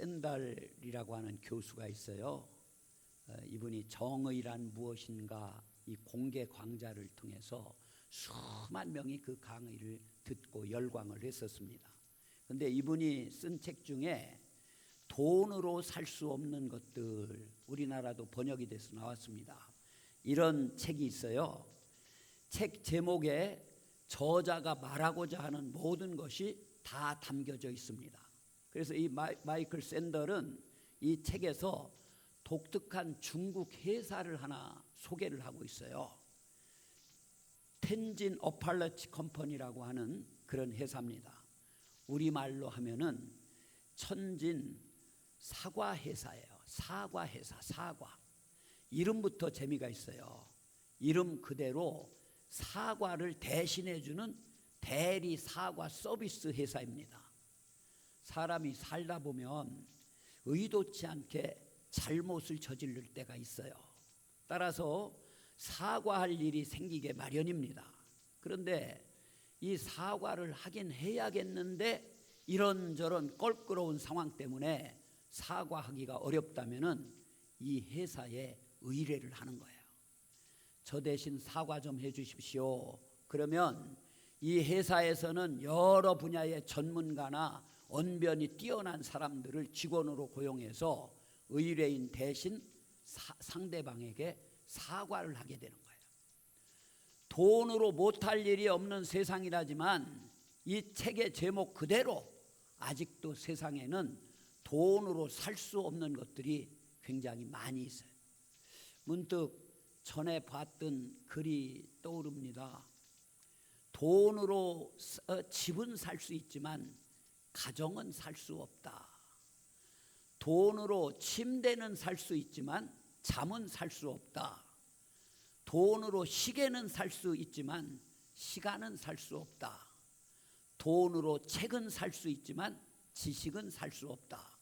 샌달이라고 하는 교수가 있어요. 이분이 정의란 무엇인가 이 공개 강좌를 통해서 수만 명이 그 강의를 듣고 열광을 했었습니다. 그런데 이분이 쓴 책 중에 돈으로 살 수 없는 것들, 우리나라도 번역이 돼서 나왔습니다. 이런 책이 있어요. 책 제목에 저자가 말하고자 하는 모든 것이 다 담겨져 있습니다. 그래서 이 마이클 샌들은 이 책에서 독특한 중국 회사를 하나 소개를 하고 있어요. 텐진 어팔러치 컴퍼니라고 하는 그런 회사입니다. 우리말로 하면은 천진 사과 회사예요. 사과 회사, 사과. 이름부터 재미가 있어요. 이름 그대로 사과를 대신해 주는 대리 사과 서비스 회사입니다. 사람이 살다 보면 의도치 않게 잘못을 저지를 때가 있어요. 따라서 사과할 일이 생기게 마련입니다. 그런데 이 사과를 하긴 해야겠는데 이런저런 껄끄러운 상황 때문에 사과하기가 어렵다면은 이 회사에 의뢰를 하는 거예요. 저 대신 사과 좀 해 주십시오. 그러면 이 회사에서는 여러 분야의 전문가나 언변이 뛰어난 사람들을 직원으로 고용해서 의뢰인 대신 상대방에게 사과를 하게 되는 거예요. 돈으로 못할 일이 없는 세상이라지만 이 책의 제목 그대로 아직도 세상에는 돈으로 살 수 없는 것들이 굉장히 많이 있어요. 문득 전에 봤던 글이 떠오릅니다. 돈으로 집은 살 수 있지만 가정은 살 수 없다. 돈으로 침대는 살 수 있지만 잠은 살 수 없다. 돈으로 시계는 살 수 있지만 시간은 살 수 없다. 돈으로 책은 살 수 있지만 지식은 살 수 없다.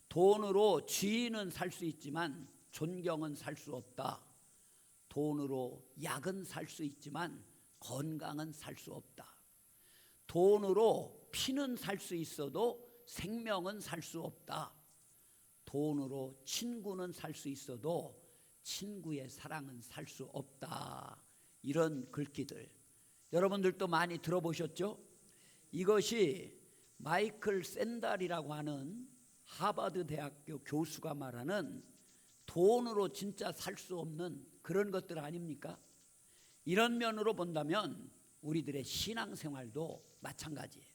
돈으로 지위는 살 수 있지만 존경은 살 수 없다. 돈으로 약은 살 수 있지만 건강은 살 수 없다. 돈으로 피는 살 수 있어도 생명은 살 수 없다. 돈으로 친구는 살 수 있어도 친구의 사랑은 살 수 없다. 이런 글귀들 여러분들도 많이 들어보셨죠? 이것이 마이클 샌달이라고 하는 하버드 대학교 교수가 말하는 돈으로 진짜 살 수 없는 그런 것들 아닙니까? 이런 면으로 본다면 우리들의 신앙생활도 마찬가지예요.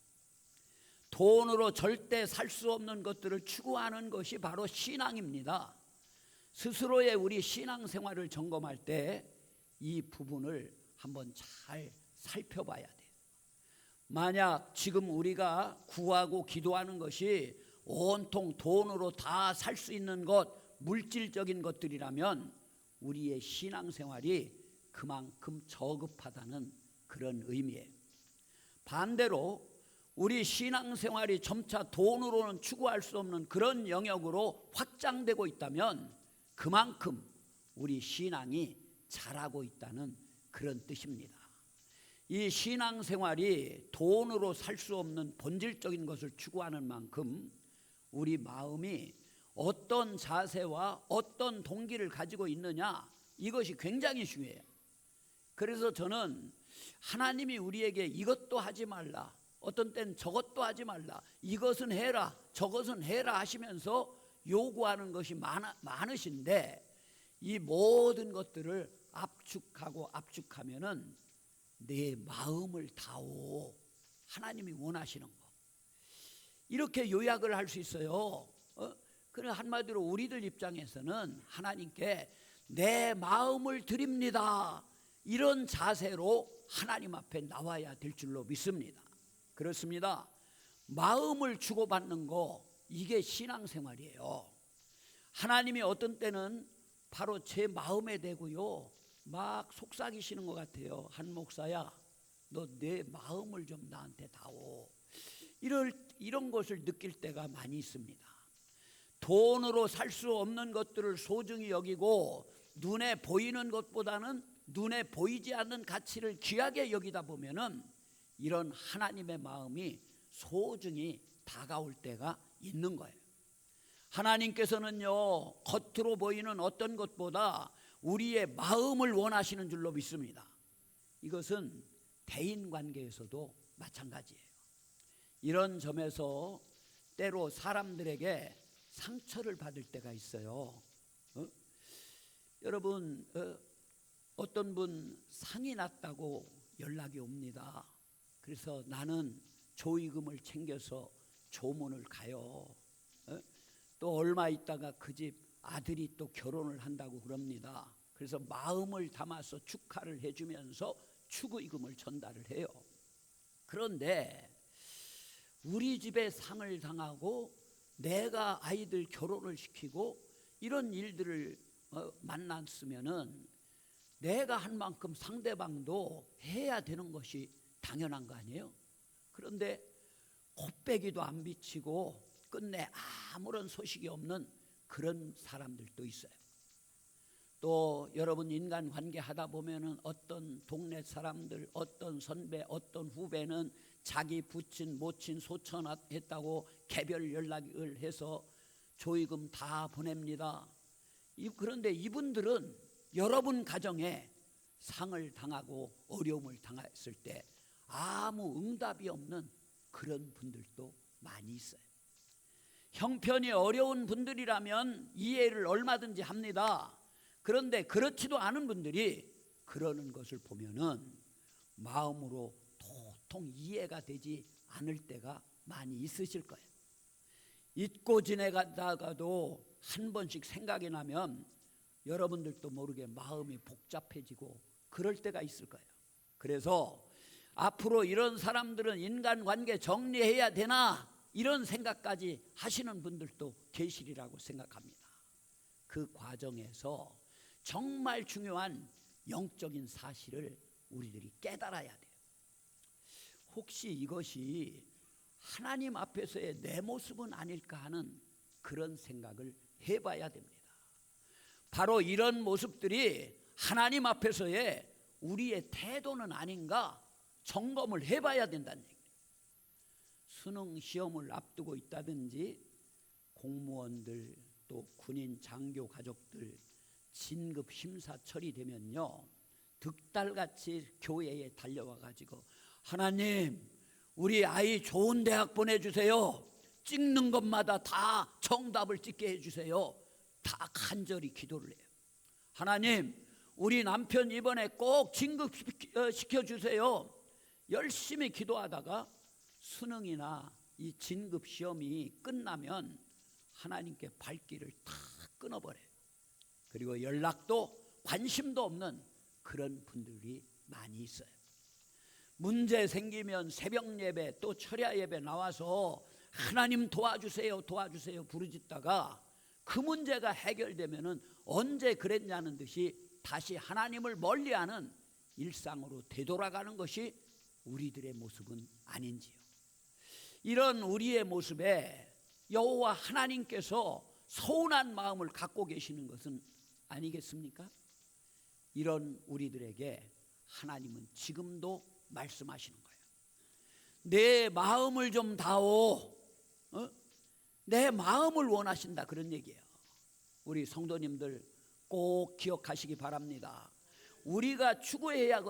돈으로 절대 살 수 없는 것들을 추구하는 것이 바로 신앙입니다. 스스로의 우리 신앙생활을 점검할 때 이 부분을 한번 잘 살펴봐야 돼요. 만약 지금 우리가 구하고 기도하는 것이 온통 돈으로 다 살 수 있는 것, 물질적인 것들이라면 우리의 신앙생활이 그만큼 저급하다는 그런 의미예요. 반대로 우리 신앙생활이 점차 돈으로는 추구할 수 없는 그런 영역으로 확장되고 있다면 그만큼 우리 신앙이 자라고 있다는 그런 뜻입니다. 이 신앙생활이 돈으로 살 수 없는 본질적인 것을 추구하는 만큼 우리 마음이 어떤 자세와 어떤 동기를 가지고 있느냐, 이것이 굉장히 중요해요. 그래서 저는 하나님이 우리에게 이것도 하지 말라, 어떤 때는 저것도 하지 말라, 이것은 해라 저것은 해라 하시면서 요구하는 것이 많으신데 이 모든 것들을 압축하면은 내 마음을 다오, 하나님이 원하시는 거, 이렇게 요약을 할 수 있어요. 그래 한마디로 우리들 입장에서는 하나님께 내 마음을 드립니다, 이런 자세로 하나님 앞에 나와야 될 줄로 믿습니다. 그렇습니다. 마음을 주고받는 거, 이게 신앙생활이에요. 하나님이 어떤 때는 바로 제 마음에 대고요 막 속삭이시는 것 같아요. 한 목사야, 너 내 마음을 좀 나한테 다오, 이런 것을 느낄 때가 많이 있습니다. 돈으로 살 수 없는 것들을 소중히 여기고 눈에 보이는 것보다는 눈에 보이지 않는 가치를 귀하게 여기다 보면은 이런 하나님의 마음이 소중히 다가올 때가 있는 거예요. 하나님께서는요, 겉으로 보이는 어떤 것보다 우리의 마음을 원하시는 줄로 믿습니다. 이것은 대인관계에서도 마찬가지예요. 이런 점에서 때로 사람들에게 상처를 받을 때가 있어요. 여러분, 어떤 분 상이 났다고 연락이 옵니다. 그래서 나는 조의금을 챙겨서 조문을 가요. 또 얼마 있다가 그 집 아들이 또 결혼을 한다고 그럽니다. 그래서 마음을 담아서 축하를 해주면서 축의금을 전달을 해요. 그런데 우리 집에 상을 당하고 내가 아이들 결혼을 시키고 이런 일들을 만났으면은 내가 한 만큼 상대방도 해야 되는 것이 당연한 거 아니에요? 그런데 곱빼기도 안 비치고 끝내 아무런 소식이 없는 그런 사람들도 있어요. 또 여러분 인간관계 하다 보면은 어떤 동네 사람들, 어떤 선배, 어떤 후배는 자기 부친 모친 소천했다고 개별 연락을 해서 조의금 다 보냅니다. 그런데 이분들은 여러분 가정에 상을 당하고 어려움을 당했을 때 아무 응답이 없는 그런 분들도 많이 있어요. 형편이 어려운 분들이라면 이해를 얼마든지 합니다. 그런데 그렇지도 않은 분들이 그러는 것을 보면은 마음으로 도통 이해가 되지 않을 때가 많이 있으실 거예요. 잊고 지내다가도 한 번씩 생각이 나면 여러분들도 모르게 마음이 복잡해지고 그럴 때가 있을 거예요. 그래서 앞으로 이런 사람들은 인간관계 정리해야 되나 이런 생각까지 하시는 분들도 계시리라고 생각합니다. 그 과정에서 정말 중요한 영적인 사실을 우리들이 깨달아야 돼요. 혹시 이것이 하나님 앞에서의 내 모습은 아닐까 하는 그런 생각을 해봐야 됩니다. 바로 이런 모습들이 하나님 앞에서의 우리의 태도는 아닌가 점검을 해봐야 된다는 얘기예요. 수능 시험을 앞두고 있다든지 공무원들 또 군인 장교 가족들 진급 심사 처리되면요 득달같이 교회에 달려와 가지고 하나님 우리 아이 좋은 대학 보내주세요. 찍는 것마다 다 정답을 찍게 해주세요. 다 간절히 기도를 해요. 하나님 우리 남편 이번에 꼭 진급시켜주세요. 열심히 기도하다가 수능이나 이 진급시험이 끝나면 하나님께 발길을 다 끊어버려요. 그리고 연락도 관심도 없는 그런 분들이 많이 있어요. 문제 생기면 새벽 예배 또 철야 예배 나와서 하나님 도와주세요 도와주세요 부르짖다가 그 문제가 해결되면은 언제 그랬냐는 듯이 다시 하나님을 멀리하는 일상으로 되돌아가는 것이 우리들의 모습은 아닌지요. 이런 우리의 모습에 여호와 하나님께서 서운한 마음을 갖고 계시는 것은 아니겠습니까? 이런 우리들에게 하나님은 지금도 말씀하시는 거예요. 내 마음을 좀 다오. 내 마음을 원하신다 그런 얘기예요. 우리 성도님들 꼭 기억하시기 바랍니다. 우리가 추구해야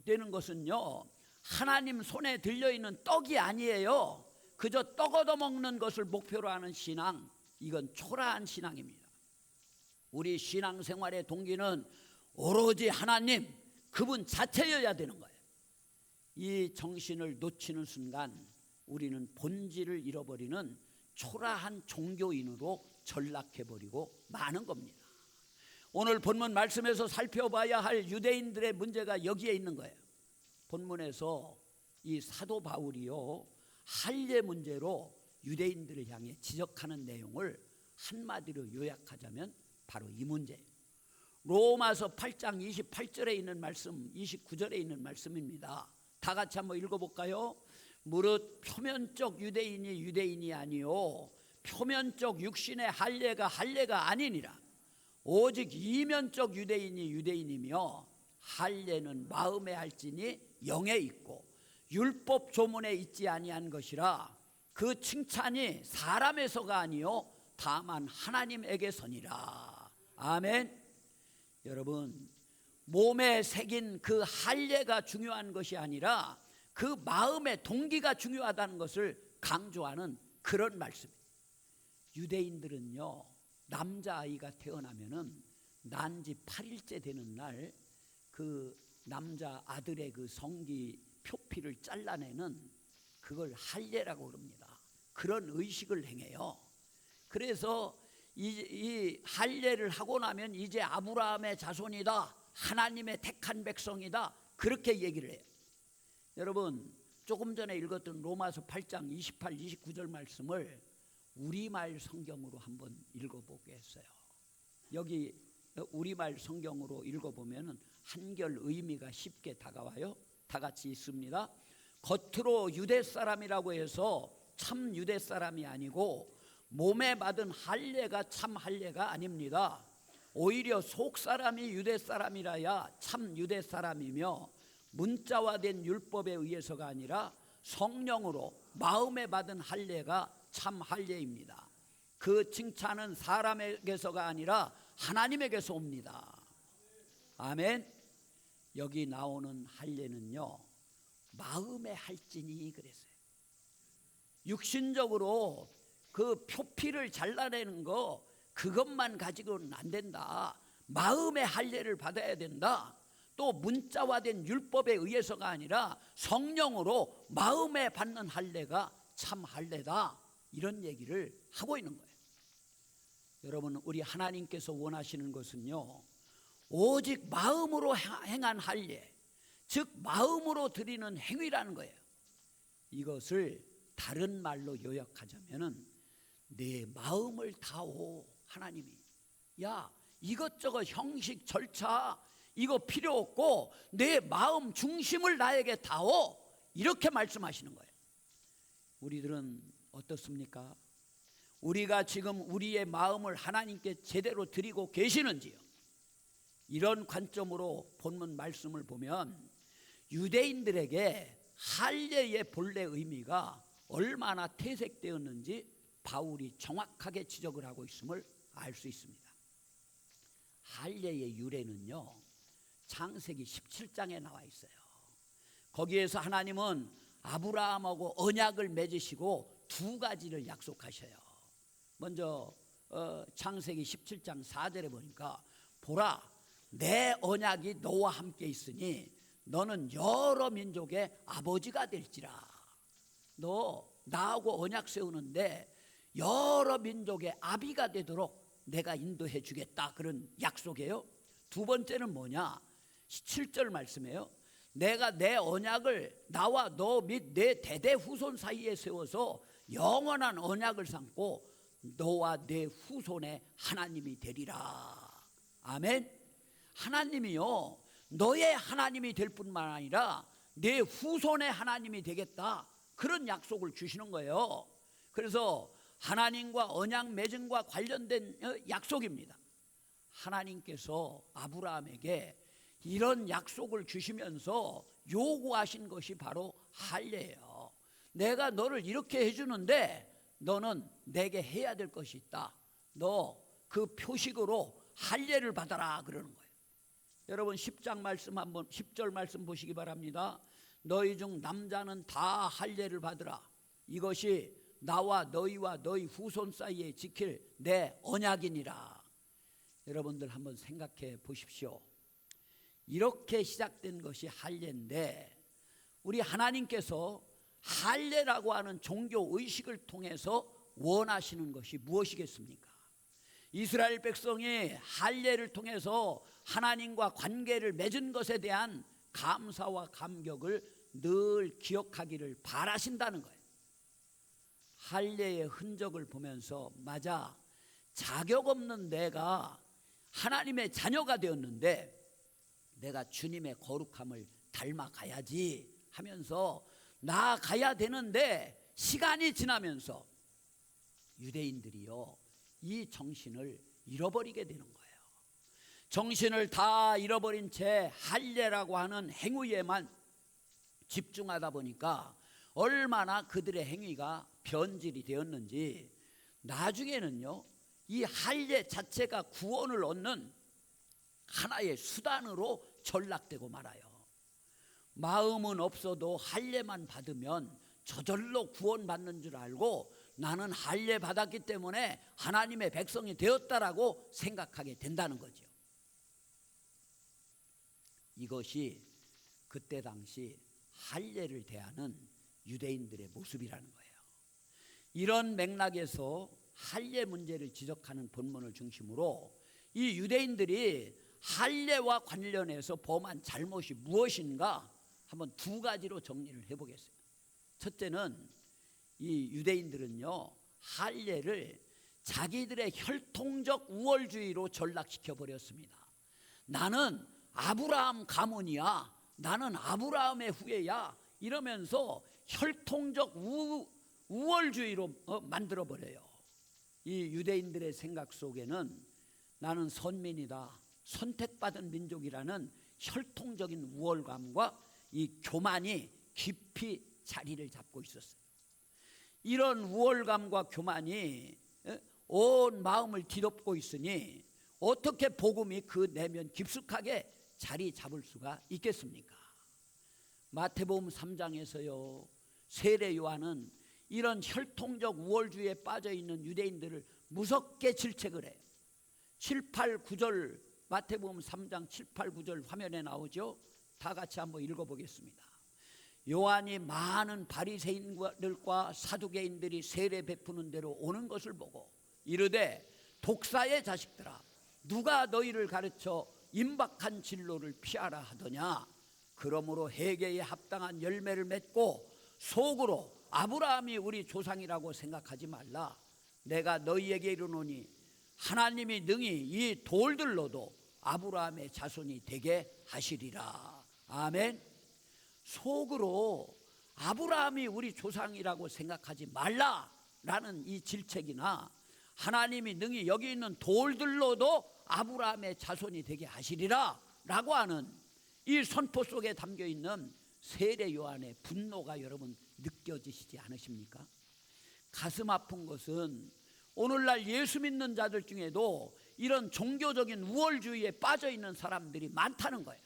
되는 것은요 하나님 손에 들려있는 떡이 아니에요. 그저 떡 얻어먹는 것을 목표로 하는 신앙, 이건 초라한 신앙입니다. 우리 신앙생활의 동기는 오로지 하나님 그분 자체여야 되는 거예요. 이 정신을 놓치는 순간 우리는 본질을 잃어버리는 초라한 종교인으로 전락해버리고 마는 겁니다. 오늘 본문 말씀에서 살펴봐야 할 유대인들의 문제가 여기에 있는 거예요. 본문에서 이 사도 바울이요 할례 문제로 유대인들을 향해 지적하는 내용을 한마디로 요약하자면 바로 이 문제예요. 로마서 8장 28절에 있는 말씀 29절에 있는 말씀입니다. 다 같이 한번 읽어볼까요? 무릇 표면적 유대인이 아니요 표면적 육신의 할례가 아니니라. 오직 이면적 유대인이며 할례는 마음에 할지니 영에 있고 율법 조문에 있지 아니한 것이라. 그 칭찬이 사람에서가 아니요 다만 하나님에게서니라. 아멘. 여러분, 몸에 새긴 그 할례가 중요한 것이 아니라 그 마음의 동기가 중요하다는 것을 강조하는 그런 말씀이에요. 유대인들은요, 남자아이가 태어나면은 난지 8일째 되는 날 그 남자 아들의 그 성기 표피를 잘라내는 그걸 할례라고 그럽니다. 그런 의식을 행해요. 그래서 이 할례를 하고 나면 이제 아브라함의 자손이다, 하나님의 택한 백성이다, 그렇게 얘기를 해요. 여러분, 조금 전에 읽었던 로마서 8장 28, 29절 말씀을 우리말 성경으로 한번 읽어보겠어요. 여기 우리말 성경으로 읽어보면 한결 의미가 쉽게 다가와요. 다 같이 있습니다. 겉으로 유대 사람이라고 해서 참 유대 사람이 아니고 몸에 받은 할례가 참 할례가 아닙니다. 오히려 속 사람이 유대 사람이라야 참 유대 사람이며 문자화된 율법에 의해서가 아니라 성령으로 마음에 받은 할례가 참 할례입니다. 그 칭찬은 사람에게서가 아니라 하나님에게서 옵니다. 아멘. 여기 나오는 할례는요, 마음의 할지니 그랬어요. 육신적으로 그 표피를 잘라내는 거 그것만 가지고는 안 된다. 마음의 할례를 받아야 된다. 또 문자화된 율법에 의해서가 아니라 성령으로 마음에 받는 할례가 참 할례다, 이런 얘기를 하고 있는 거예요. 여러분, 우리 하나님께서 원하시는 것은요, 오직 마음으로 행한 할례, 즉 마음으로 드리는 행위라는 거예요. 이것을 다른 말로 요약하자면은 내 마음을 다오. 하나님이, 야, 이것저것 형식 절차 이거 필요 없고 내 마음 중심을 나에게 다오, 이렇게 말씀하시는 거예요. 우리들은 어떻습니까? 우리가 지금 우리의 마음을 하나님께 제대로 드리고 계시는지요? 이런 관점으로 본문 말씀을 보면 유대인들에게 할례의 본래 의미가 얼마나 퇴색되었는지 바울이 정확하게 지적을 하고 있음을 알 수 있습니다. 할례의 유래는요, 창세기 17장에 나와 있어요. 거기에서 하나님은 아브라함하고 언약을 맺으시고 두 가지를 약속하셔요. 먼저 창세기 17장 4절에 보니까 보라, 내 언약이 너와 함께 있으니 너는 여러 민족의 아버지가 될지라. 너 나하고 언약 세우는데 여러 민족의 아비가 되도록 내가 인도해 주겠다, 그런 약속이에요. 두 번째는 뭐냐? 7절 말씀이에요. 내가 내 언약을 나와 너 및 내 대대 후손 사이에 세워서 영원한 언약을 삼고 너와 내 후손의 하나님이 되리라. 아멘. 하나님이요, 너의 하나님이 될 뿐만 아니라 내 후손의 하나님이 되겠다, 그런 약속을 주시는 거예요. 그래서 하나님과 언약 맺음과 관련된 약속입니다. 하나님께서 아브라함에게 이런 약속을 주시면서 요구하신 것이 바로 할례예요. 내가 너를 이렇게 해주는데 너는 내게 해야 될 것이 있다. 너 그 표식으로 할례를 받아라, 그러는 거예요. 여러분 10장 말씀 한번 10절 말씀 보시기 바랍니다. 너희 중 남자는 다 할례를 받으라. 이것이 나와 너희와 너희 후손 사이에 지킬 내 언약이니라. 여러분들 한번 생각해 보십시오. 이렇게 시작된 것이 할례인데 우리 하나님께서 할례라고 하는 종교 의식을 통해서 원하시는 것이 무엇이겠습니까? 이스라엘 백성이 할례를 통해서 하나님과 관계를 맺은 것에 대한 감사와 감격을 늘 기억하기를 바라신다는 거예요. 할례의 흔적을 보면서 맞아, 자격 없는 내가 하나님의 자녀가 되었는데 내가 주님의 거룩함을 닮아가야지 하면서 나아가야 되는데 시간이 지나면서 유대인들이요, 이 정신을 잃어버리게 되는 거예요. 정신을 다 잃어버린 채 할례라고 하는 행위에만 집중하다 보니까 얼마나 그들의 행위가 변질이 되었는지 나중에는요, 이 할례 자체가 구원을 얻는 하나의 수단으로 전락되고 말아요. 마음은 없어도 할례만 받으면 저절로 구원받는 줄 알고 나는 할례 받았기 때문에 하나님의 백성이 되었다라고 생각하게 된다는 거죠. 이것이 그때 당시 할례를 대하는 유대인들의 모습이라는 거예요. 이런 맥락에서 할례 문제를 지적하는 본문을 중심으로 이 유대인들이 할례와 관련해서 범한 잘못이 무엇인가 한번 두 가지로 정리를 해보겠습니다. 첫째는 이 유대인들은요, 할례를 자기들의 혈통적 우월주의로 전락시켜 버렸습니다. 나는 아브라함 가문이야, 나는 아브라함의 후예야, 이러면서 혈통적 우월주의로 만들어 버려요. 이 유대인들의 생각 속에는 나는 선민이다, 선택받은 민족이라는 혈통적인 우월감과 이 교만이 깊이 자리를 잡고 있었어요. 이런 우월감과 교만이 온 마음을 뒤덮고 있으니 어떻게 복음이 그 내면 깊숙하게 자리 잡을 수가 있겠습니까? 마태복음 3장에서요, 세례 요한은 이런 혈통적 우월주의에 빠져있는 유대인들을 무섭게 질책을 해요. 7, 8, 9절 마태복음 3장 7, 8, 9절 화면에 나오죠. 다 같이 한번 읽어보겠습니다. 요한이 많은 바리새인들과 사두개인들이 세례 베푸는 대로 오는 것을 보고 이르되 독사의 자식들아, 누가 너희를 가르쳐 임박한 진로를 피하라 하더냐. 그러므로 회개에 합당한 열매를 맺고 속으로 아브라함이 우리 조상이라고 생각하지 말라. 내가 너희에게 이르노니 하나님이 능히 이 돌들로도 아브라함의 자손이 되게 하시리라. 아멘. 속으로 아브라함이 우리 조상이라고 생각하지 말라라는 이 질책이나 하나님이 능히 여기 있는 돌들로도 아브라함의 자손이 되게 하시리라 라고 하는 이 선포 속에 담겨있는 세례 요한의 분노가 여러분 느껴지시지 않으십니까? 가슴 아픈 것은 오늘날 예수 믿는 자들 중에도 이런 종교적인 우월주의에 빠져있는 사람들이 많다는 거예요.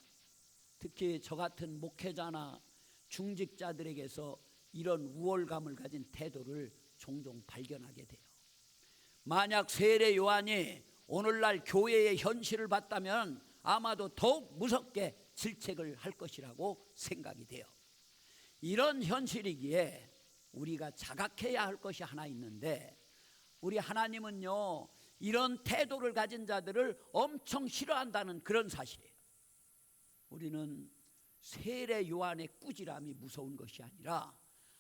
특히 저 같은 목회자나 중직자들에게서 이런 우월감을 가진 태도를 종종 발견하게 돼요. 만약 세례 요한이 오늘날 교회의 현실을 봤다면 아마도 더욱 무섭게 질책을 할 것이라고 생각이 돼요. 이런 현실이기에 우리가 자각해야 할 것이 하나 있는데, 우리 하나님은요, 이런 태도를 가진 자들을 엄청 싫어한다는 그런 사실이에요. 우리는 세례 요한의 꾸지람이 무서운 것이 아니라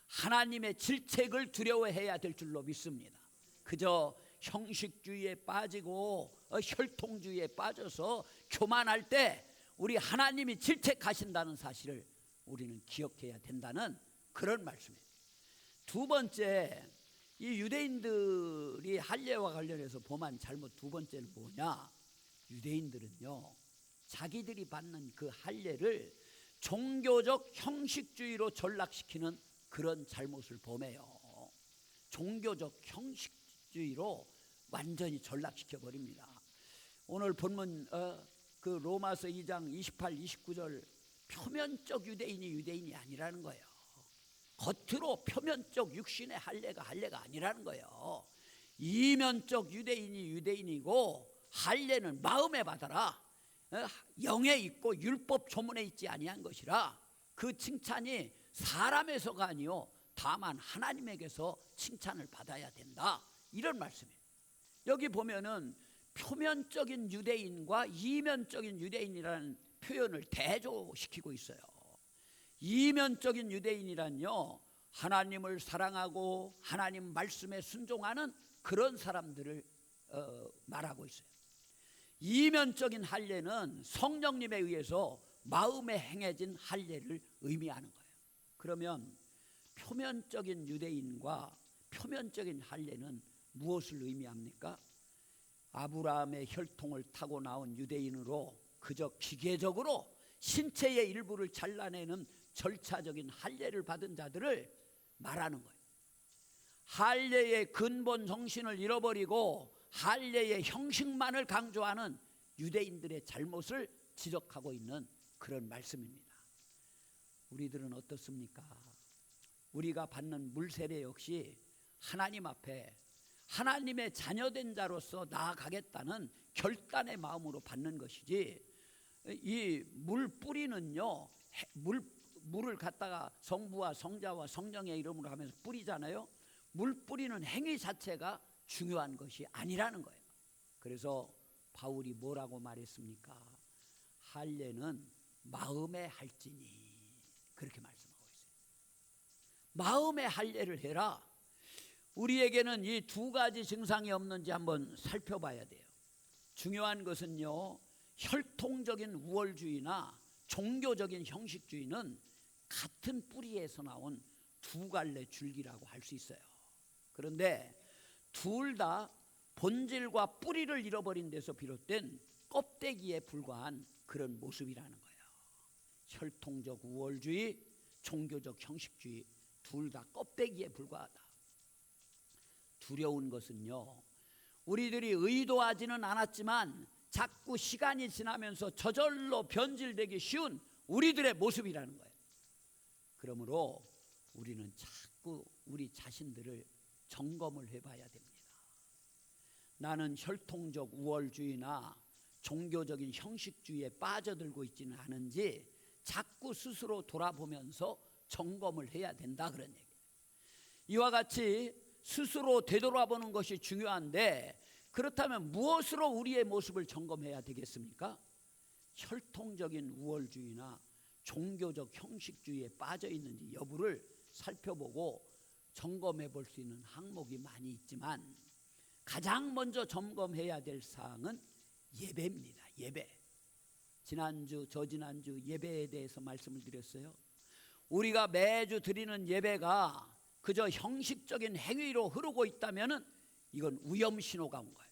하나님의 질책을 두려워해야 될 줄로 믿습니다. 그저 형식주의에 빠지고 혈통주의에 빠져서 교만할 때 우리 하나님이 질책하신다는 사실을 우리는 기억해야 된다는 그런 말씀이에요. 두 번째, 이 유대인들이 할례와 관련해서 범한 잘못 두 번째는 뭐냐? 유대인들은요, 자기들이 받는 그 할례를 종교적 형식주의로 전락시키는 그런 잘못을 범해요. 종교적 형식주의로 완전히 전락시켜 버립니다. 오늘 본문 그 로마서 2장 28, 29절 표면적 유대인이 아니라는 거예요. 겉으로 표면적 육신의 할례가 아니라는 거예요. 이면적 유대인이 유대인이고 할례는 마음에 받아라, 영에 있고 율법 조문에 있지 아니한 것이라. 그 칭찬이 사람에서가 아니요 다만 하나님에게서 칭찬을 받아야 된다, 이런 말씀이에요. 여기 보면은 표면적인 유대인과 이면적인 유대인이라는 표현을 대조시키고 있어요. 이면적인 유대인이란요, 하나님을 사랑하고 하나님 말씀에 순종하는 그런 사람들을 말하고 있어요. 이면적인 할례는 성령님에 의해서 마음에 행해진 할례를 의미하는 거예요. 그러면 표면적인 유대인과 표면적인 할례는 무엇을 의미합니까? 아브라함의 혈통을 타고 나온 유대인으로 그저 기계적으로 신체의 일부를 잘라내는 절차적인 할례를 받은 자들을 말하는 거예요. 할례의 근본 정신을 잃어버리고 할례의 형식만을 강조하는 유대인들의 잘못을 지적하고 있는 그런 말씀입니다. 우리들은 어떻습니까? 우리가 받는 물세례 역시 하나님 앞에 하나님의 자녀된 자로서 나아가겠다는 결단의 마음으로 받는 것이지, 이 물 뿌리는요, 물을 갖다가 성부와 성자와 성령의 이름으로 하면서 뿌리잖아요. 물 뿌리는 행위 자체가 중요한 것이 아니라는 거예요. 그래서 바울이 뭐라고 말했습니까? 할례는 마음에 할지니, 그렇게 말씀하고 있어요. 마음의 할례를 해라. 우리에게는 이 두 가지 증상이 없는지 한번 살펴봐야 돼요. 중요한 것은요, 혈통적인 우월주의나 종교적인 형식주의는 같은 뿌리에서 나온 두 갈래 줄기라고 할 수 있어요. 그런데 둘 다 본질과 뿌리를 잃어버린 데서 비롯된 껍데기에 불과한 그런 모습이라는 거예요. 혈통적 우월주의, 종교적 형식주의, 둘 다 껍데기에 불과하다. 두려운 것은요, 우리들이 의도하지는 않았지만 자꾸 시간이 지나면서 저절로 변질되기 쉬운 우리들의 모습이라는 거예요. 그러므로 우리는 자꾸 우리 자신들을 점검을 해봐야 됩니다. 나는 혈통적 우월주의나 종교적인 형식주의에 빠져들고 있지는 않은지 자꾸 스스로 돌아보면서 점검을 해야 된다, 그런 얘기예요. 이와 같이 스스로 되돌아보는 것이 중요한데, 그렇다면 무엇으로 우리의 모습을 점검해야 되겠습니까? 혈통적인 우월주의나 종교적 형식주의에 빠져 있는지 여부를 살펴보고 점검해 볼 수 있는 항목이 많이 있지만, 가장 먼저 점검해야 될 사항은 예배입니다. 예배. 지난주, 저지난주 예배에 대해서 말씀을 드렸어요. 우리가 매주 드리는 예배가 그저 형식적인 행위로 흐르고 있다면 이건 위험신호가 온 거예요.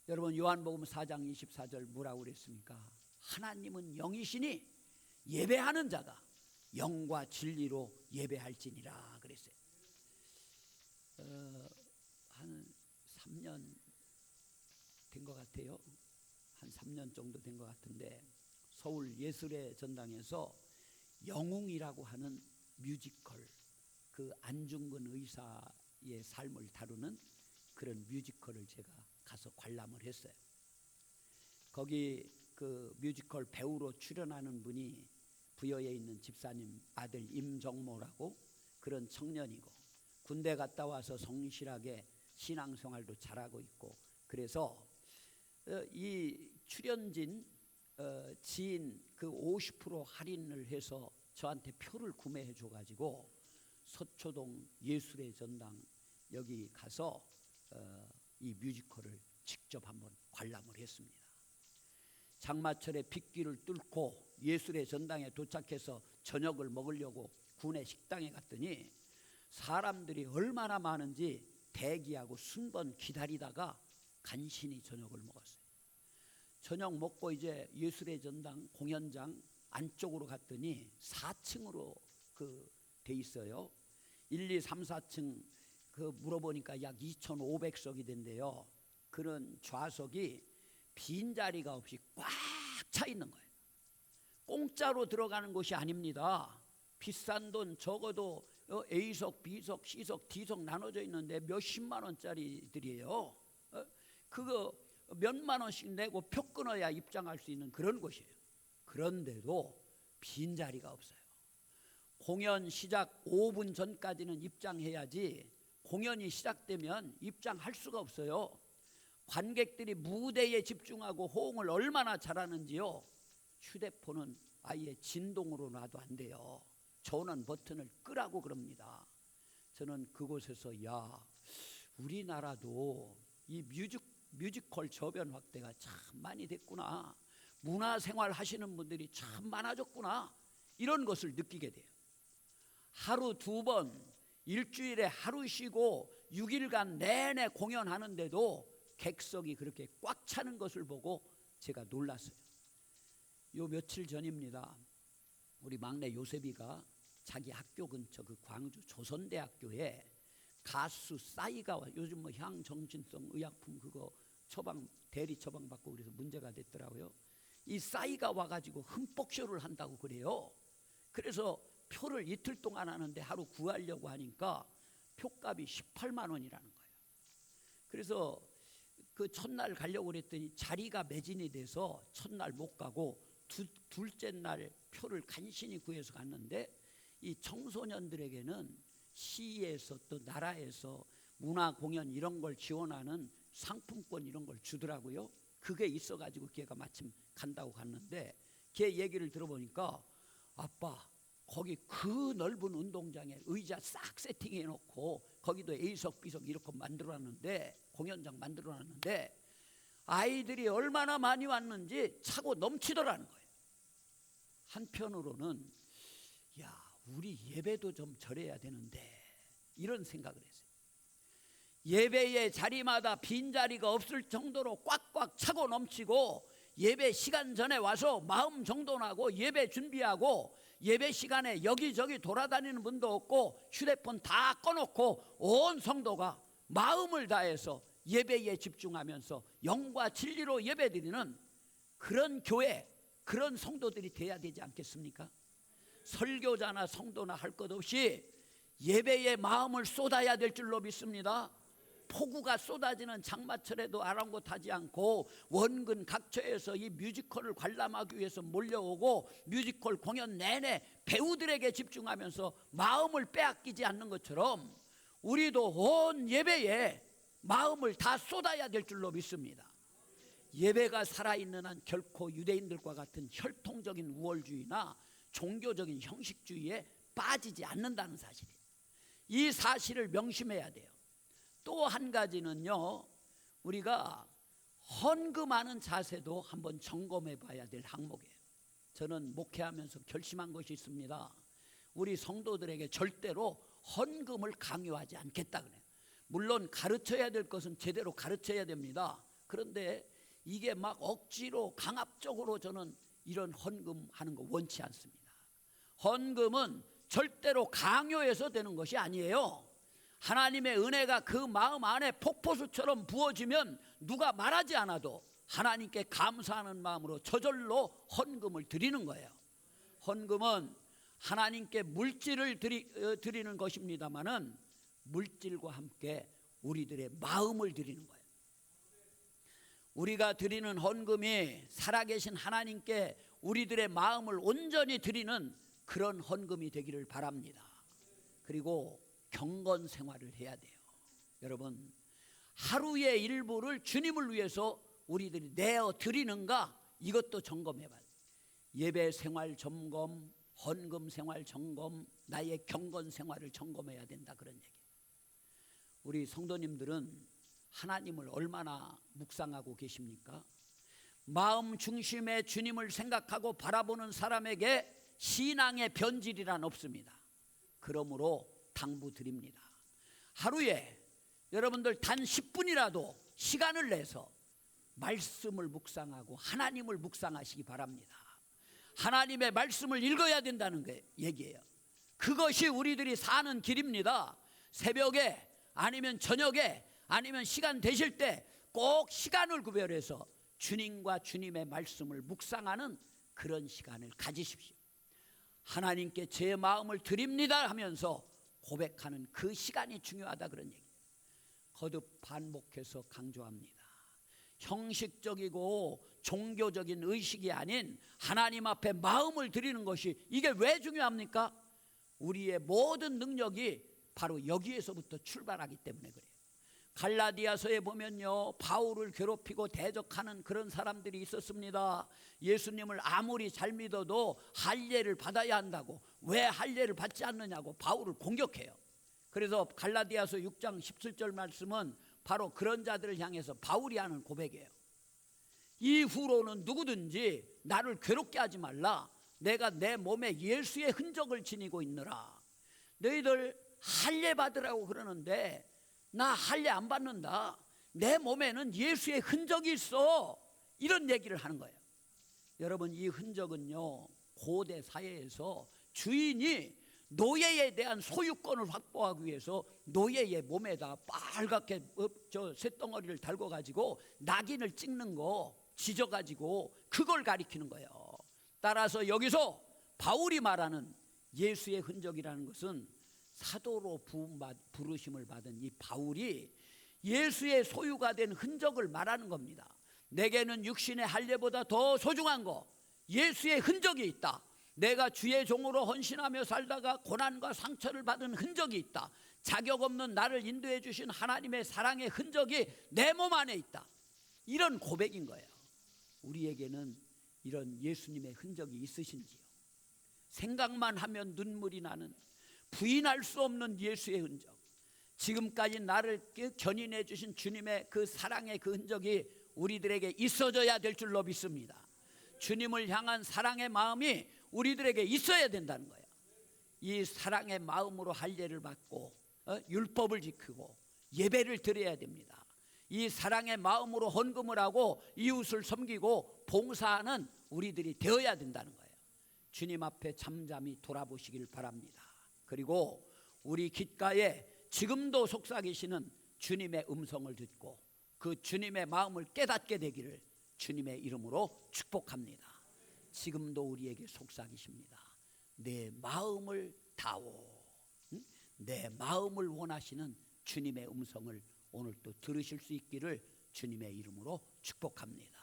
여러분, 요한복음 4장 24절 뭐라고 그랬습니까? 하나님은 영이시니 예배하는 자가 영과 진리로 예배할지니라 그랬어요. 한 3년 된 것 같아요. 한 3년 정도 된 것 같은데, 서울 예술의 전당에서 영웅이라고 하는 뮤지컬, 그 안중근 의사의 삶을 다루는 그런 뮤지컬을 제가 가서 관람을 했어요. 거기 그 뮤지컬 배우로 출연하는 분이 부여에 있는 집사님 아들 임정모라고 그런 청년이고, 군대 갔다 와서 성실하게 신앙생활도 잘하고 있고, 그래서 이 출연진 지인 그 50% 할인을 해서 저한테 표를 구매해 줘가지고 서초동 예술의 전당 여기 가서 이 뮤지컬을 직접 한번 관람을 했습니다. 장마철에 빗길을 뚫고 예술의 전당에 도착해서 저녁을 먹으려고 군의 식당에 갔더니 사람들이 얼마나 많은지 대기하고 순번 기다리다가 간신히 저녁을 먹었어요. 저녁 먹고 이제 예술의 전당 공연장 안쪽으로 갔더니 4층으로 돼 있어요. 1, 2, 3, 4층 물어보니까 약 2,500석이 된대요. 그런 좌석이 빈자리가 없이 꽉 차 있는 거예요. 공짜로 들어가는 곳이 아닙니다. 비싼 돈, 적어도 A석, B석, C석, D석 나눠져 있는데 몇십만 원짜리들이에요. 그거 몇만 원씩 내고 표 끊어야 입장할 수 있는 그런 곳이에요. 그런데도 빈자리가 없어요. 공연 시작 5분 전까지는 입장해야지 공연이 시작되면 입장할 수가 없어요. 관객들이 무대에 집중하고 호응을 얼마나 잘하는지요. 휴대폰은 아예 진동으로 놔도 안 돼요. 전원 버튼을 끄라고 그럽니다. 저는 그곳에서 우리나라도 이 뮤지컬 저변 확대가 참 많이 됐구나, 문화생활 하시는 분들이 참 많아졌구나, 이런 것을 느끼게 돼요. 하루 2번, 일주일에 하루 쉬고 6일간 내내 공연하는데도 객석이 그렇게 꽉 차는 것을 보고 제가 놀랐어요. 요 며칠 전입니다. 우리 막내 요셉이가 자기 학교 근처 그 광주 조선대학교에 가수 싸이가 와. 요즘 뭐 향정신성 의약품 그거 처방 대리 처방 받고 그래서 문제가 됐더라고요. 이 싸이가 와가지고 흠뻑쇼를 한다고 그래요. 그래서 표를 이틀 동안 하는데 하루 구하려고 하니까 표값이 18만 원이라는 거예요. 그래서 그 첫날 가려고 그랬더니 자리가 매진이 돼서 첫날 못 가고 둘째 날 표를 간신히 구해서 갔는데, 이 청소년들에게는 시에서 또 나라에서 문화 공연 이런 걸 지원하는 상품권 이런 걸 주더라고요. 그게 있어가지고 걔가 마침 간다고 갔는데, 걔 얘기를 들어보니까 아빠 거기 그 넓은 운동장에 의자 싹 세팅해 놓고 거기도 A석 B석 이렇게 만들어놨는데, 공연장 만들어놨는데 아이들이 얼마나 많이 왔는지 차고 넘치더라는 거예요. 한편으로는 야, 우리 예배도 좀 저래야 되는데 이런 생각을 했어요. 예배의 자리마다 빈자리가 없을 정도로 꽉꽉 차고 넘치고, 예배 시간 전에 와서 마음 정돈하고 예배 준비하고 예배 시간에 여기저기 돌아다니는 분도 없고 휴대폰 다 꺼놓고 온 성도가 마음을 다해서 예배에 집중하면서 영과 진리로 예배드리는 그런 교회, 그런 성도들이 돼야 되지 않겠습니까? 설교자나 성도나 할 것 없이 예배에 마음을 쏟아야 될 줄로 믿습니다. 폭우가 쏟아지는 장마철에도 아랑곳하지 않고 원근 각처에서 이 뮤지컬을 관람하기 위해서 몰려오고 뮤지컬 공연 내내 배우들에게 집중하면서 마음을 빼앗기지 않는 것처럼 우리도 온 예배에 마음을 다 쏟아야 될 줄로 믿습니다. 예배가 살아있는 한 결코 유대인들과 같은 혈통적인 우월주의나 종교적인 형식주의에 빠지지 않는다는 사실이에요. 이 사실을 명심해야 돼요. 또 한 가지는요, 우리가 헌금하는 자세도 한번 점검해 봐야 될 항목이에요. 저는 목회하면서 결심한 것이 있습니다. 우리 성도들에게 절대로 헌금을 강요하지 않겠다 그래요. 물론 가르쳐야 될 것은 제대로 가르쳐야 됩니다. 그런데 이게 막 억지로 강압적으로 저는 이런 헌금하는 거 원치 않습니다. 헌금은 절대로 강요해서 되는 것이 아니에요. 하나님의 은혜가 그 마음 안에 폭포수처럼 부어지면 누가 말하지 않아도 하나님께 감사하는 마음으로 저절로 헌금을 드리는 거예요. 헌금은 하나님께 물질을 드리는 것입니다마는 물질과 함께 우리들의 마음을 드리는 거예요. 우리가 드리는 헌금이 살아계신 하나님께 우리들의 마음을 온전히 드리는 그런 헌금이 되기를 바랍니다. 그리고 경건 생활을 해야 돼요. 여러분, 하루의 일부를 주님을 위해서 우리들이 내어 드리는가, 이것도 점검해 봐요. 예배 생활 점검, 헌금 생활 점검, 나의 경건 생활을 점검해야 된다, 그런 얘기예요. 우리 성도님들은 하나님을 얼마나 묵상하고 계십니까? 마음 중심에 주님을 생각하고 바라보는 사람에게 신앙의 변질이란 없습니다. 그러므로 당부드립니다. 하루에 여러분들 단 10분이라도 시간을 내서 말씀을 묵상하고 하나님을 묵상하시기 바랍니다. 하나님의 말씀을 읽어야 된다는 얘기예요. 그것이 우리들이 사는 길입니다. 새벽에 아니면 저녁에 아니면 시간 되실 때 꼭 시간을 구별해서 주님과 주님의 말씀을 묵상하는 그런 시간을 가지십시오. 하나님께 제 마음을 드립니다 하면서 고백하는 그 시간이 중요하다, 그런 얘기예요. 거듭 반복해서 강조합니다. 형식적이고 종교적인 의식이 아닌 하나님 앞에 마음을 드리는 것이, 이게 왜 중요합니까? 우리의 모든 능력이 바로 여기에서부터 출발하기 때문에 그래요. 갈라디아서에 보면요, 바울을 괴롭히고 대적하는 그런 사람들이 있었습니다. 예수님을 아무리 잘 믿어도 할례를 받아야 한다고, 왜 할례를 받지 않느냐고 바울을 공격해요. 그래서 갈라디아서 6장 17절 말씀은 바로 그런 자들을 향해서 바울이 하는 고백이에요. 이후로는 누구든지 나를 괴롭게 하지 말라. 내가 내 몸에 예수의 흔적을 지니고 있느라. 너희들 할례 받으라고 그러는데 나 할례 안 받는다. 내 몸에는 예수의 흔적이 있어. 이런 얘기를 하는 거예요. 여러분, 이 흔적은요, 고대 사회에서 주인이 노예에 대한 소유권을 확보하기 위해서 노예의 몸에다 빨갛게 저 쇳덩어리를 달고 가지고 낙인을 찍는 거 지져 가지고 그걸 가리키는 거예요. 따라서 여기서 바울이 말하는 예수의 흔적이라는 것은 사도로 부르심을 받은 이 바울이 예수의 소유가 된 흔적을 말하는 겁니다. 내게는 육신의 할례보다 더 소중한 거 예수의 흔적이 있다. 내가 주의 종으로 헌신하며 살다가 고난과 상처를 받은 흔적이 있다. 자격 없는 나를 인도해 주신 하나님의 사랑의 흔적이 내 몸 안에 있다. 이런 고백인 거예요. 우리에게는 이런 예수님의 흔적이 있으신지요? 생각만 하면 눈물이 나는 부인할 수 없는 예수의 흔적, 지금까지 나를 견인해 주신 주님의 그 사랑의 그 흔적이 우리들에게 있어져야 될 줄로 믿습니다. 주님을 향한 사랑의 마음이 우리들에게 있어야 된다는 거예요. 이 사랑의 마음으로 할례를 받고 율법을 지키고 예배를 드려야 됩니다. 이 사랑의 마음으로 헌금을 하고 이웃을 섬기고 봉사하는 우리들이 되어야 된다는 거예요. 주님 앞에 잠잠히 돌아보시길 바랍니다. 그리고 우리 귓가에 지금도 속삭이시는 주님의 음성을 듣고 그 주님의 마음을 깨닫게 되기를 주님의 이름으로 축복합니다. 지금도 우리에게 속삭이십니다. 내 마음을 다오. 내 마음을 원하시는 주님의 음성을 오늘 또 들으실 수 있기를 주님의 이름으로 축복합니다.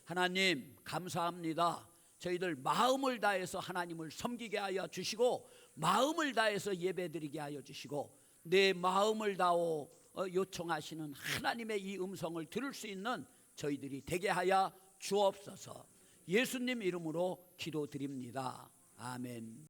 하나님 감사합니다. 저희들 마음을 다해서 하나님을 섬기게 하여 주시고 마음을 다해서 예배드리게 하여 주시고 내 마음을 다오 요청하시는 하나님의 이 음성을 들을 수 있는 저희들이 되게 하여 주옵소서. 예수님 이름으로 기도드립니다. 아멘.